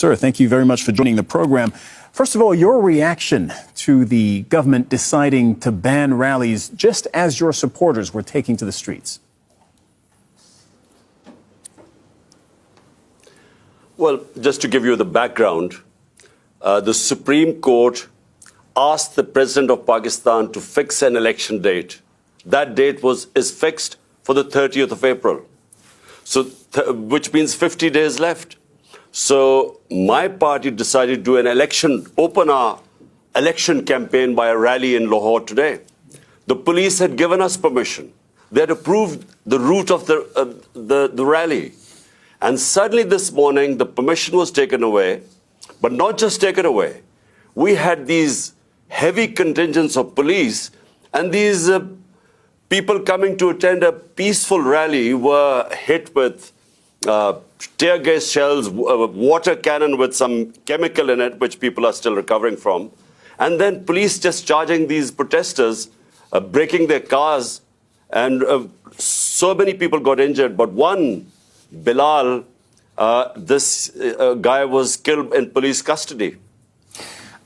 Sir, thank you very much for joining the program. First of all, your reaction to the government deciding to ban rallies just as your supporters were taking to the streets. Well, just to give you the background, the Supreme Court asked the President of Pakistan to fix an election date. That date is fixed for the 30th of April, so which means 50 days left. So my party decided to do an open our election campaign by a rally in Lahore today. The police had given us permission. They had approved the route of the rally. And suddenly this morning, the permission was taken away, but not just taken away. We had these heavy contingents of police, and these people coming to attend a peaceful rally were hit with tear gas shells, water cannon with some chemical in it, which people are still recovering from. And then police just charging these protesters, breaking their cars, and so many people got injured. But one, Bilal, this guy was killed in police custody.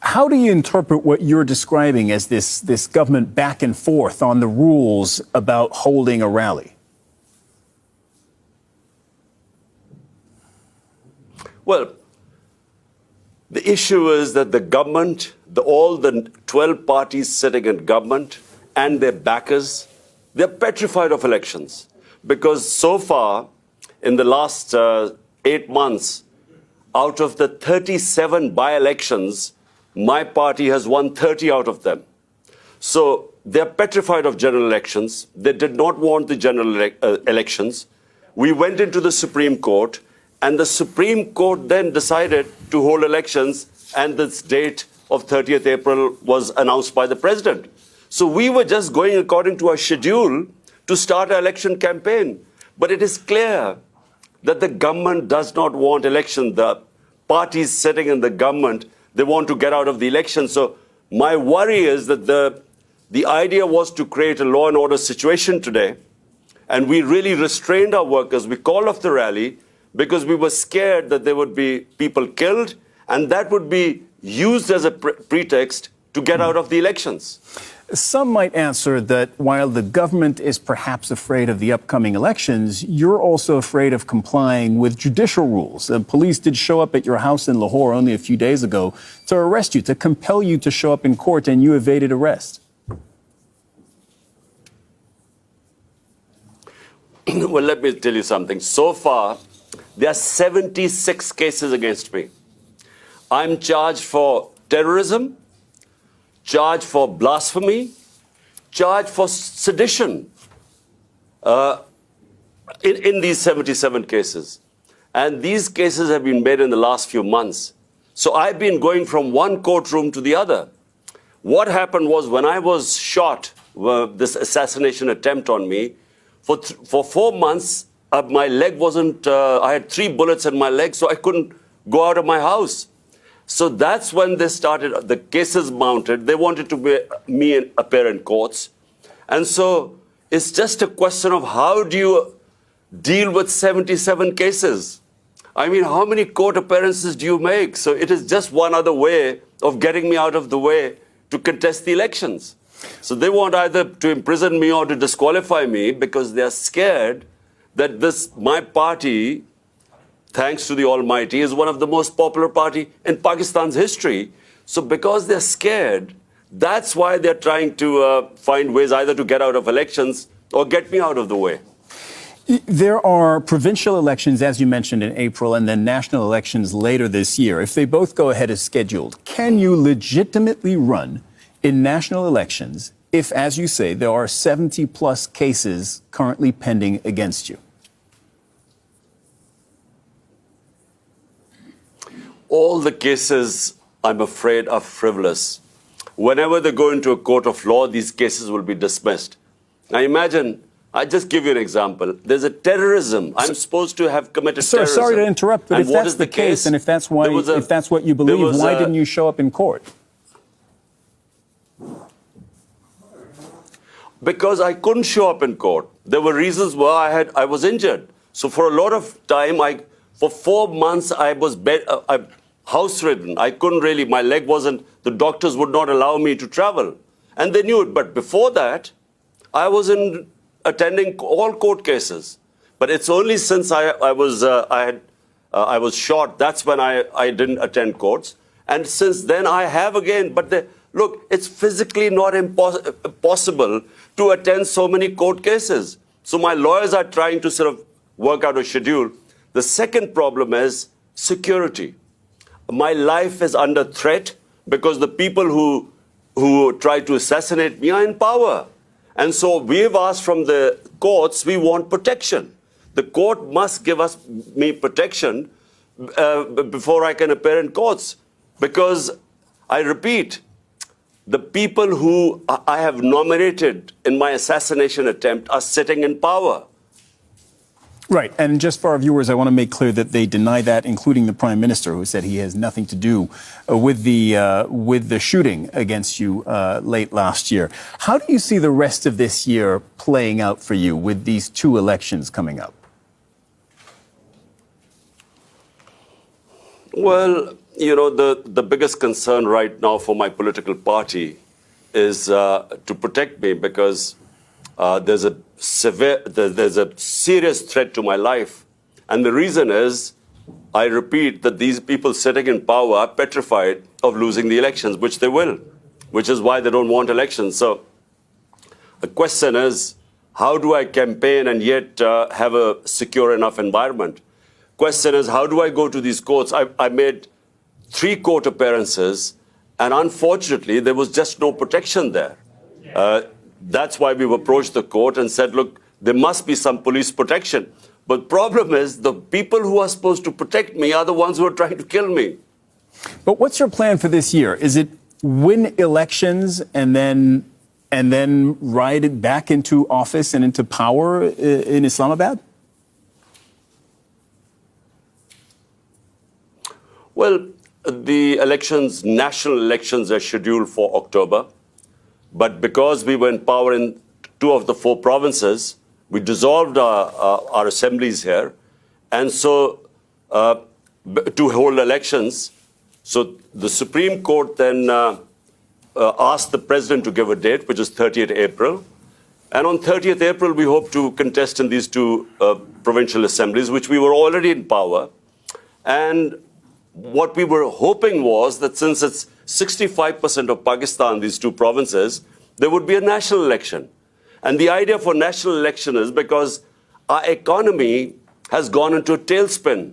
How do you interpret what you're describing as this government back and forth on the rules about holding a rally? Well, the issue is that the government, all the 12 parties sitting in government and their backers, they're petrified of elections. Because so far, in the last 8 months, out of the 37 by-elections, my party has won 30 out of them. So they're petrified of general elections. They did not want the general elections. We went into the Supreme Court, and the Supreme Court then decided to hold elections, and this date of 30th April was announced by the president. So we were just going according to our schedule to start our election campaign. But it is clear that the government does not want election. The parties sitting in the government, they want to get out of the election. So my worry is that the idea was to create a law and order situation today, and we really restrained our workers. We called off the rally because we were scared that there would be people killed, and that would be used as a pretext to get out of the elections. Some might answer that while the government is perhaps afraid of the upcoming elections, you're also afraid of complying with judicial rules. The police did show up at your house in Lahore only a few days ago to arrest you, to compel you to show up in court, and you evaded arrest. Well, let me tell you something. So far, there are 76 cases against me. I'm charged for terrorism, charged for blasphemy, charged for sedition in these 77 cases. And these cases have been made in the last few months. So I've been going from one courtroom to the other. What happened was when I was shot, this assassination attempt on me, for 4 months, my leg wasn't, I had 3 bullets in my leg, so I couldn't go out of my house. So that's when they started, the cases mounted. They wanted to be, me appear in courts. And so it's just a question of how do you deal with 77 cases? I mean, how many court appearances do you make? So it is just one other way of getting me out of the way to contest the elections. So they want either to imprison me or to disqualify me because they are scared that my party, thanks to the Almighty, is one of the most popular party in Pakistan's history. So because they're scared, that's why they're trying to find ways either to get out of elections or get me out of the way. There are provincial elections, as you mentioned, in April, and then national elections later this year. If they both go ahead as scheduled, can you legitimately run in national elections if, as you say, there are 70-plus cases currently pending against you? All the cases, I'm afraid, are frivolous. Whenever they go into a court of law, these cases will be dismissed. Now imagine, I just give you an example. There's a terrorism. I'm supposed to have committed terrorism. Sir, sorry to interrupt, but if that's the case, and if that's why, if that's what you believe, why didn't you show up in court? Because I couldn't show up in court. There were reasons why I was injured. So for a lot of time, for 4 months, house-ridden. I couldn't really, my leg wasn't, the doctors would not allow me to travel. And they knew it. But before that, I was attending all court cases. But it's only since I was shot, that's when I didn't attend courts. And since then, I have again. But look, it's physically not possible to attend so many court cases. So my lawyers are trying to sort of work out a schedule. The second problem is security. My life is under threat because the people who try to assassinate me are in power. And so we've asked from the courts, we want protection. The court must give me protection before I can appear in courts. Because, I repeat, the people who I have nominated in my assassination attempt are sitting in power. Right. And just for our viewers, I want to make clear that they deny that, including the Prime Minister, who said he has nothing to do with the shooting against you late last year. How do you see the rest of this year playing out for you with these two elections coming up? Well, you know, the biggest concern right now for my political party is to protect me, because there's a serious threat to my life. And the reason is, I repeat, that these people sitting in power are petrified of losing the elections, which they will, which is why they don't want elections. So the question is, how do I campaign and yet have a secure enough environment? Question is, how do I go to these courts? I made 3 court appearances, and unfortunately, there was just no protection there. That's why we've approached the court and said, look, there must be some police protection. But the problem is, the people who are supposed to protect me are the ones who are trying to kill me. But what's your plan for this year? Is it win elections and then ride it back into office and into power in Islamabad? Well, the elections, national elections, are scheduled for October. But because we were in power in 2 of the 4 provinces, we dissolved our assemblies here. And so to hold elections, so the Supreme Court then asked the president to give a date, which is 30th April. And on 30th April, we hope to contest in these 2 provincial assemblies, which we were already in power. And what we were hoping was that since it's 65% of Pakistan, these 2 provinces, there would be a national election. And the idea for national election is because our economy has gone into a tailspin.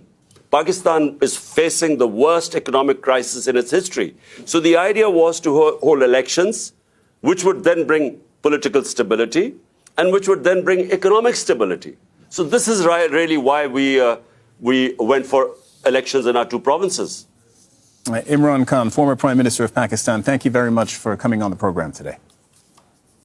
Pakistan is facing the worst economic crisis in its history. So the idea was to hold elections, which would then bring political stability and which would then bring economic stability. So this is really why we went for elections in our 2 provinces. Imran Khan, former Prime Minister of Pakistan, thank you very much for coming on the program today.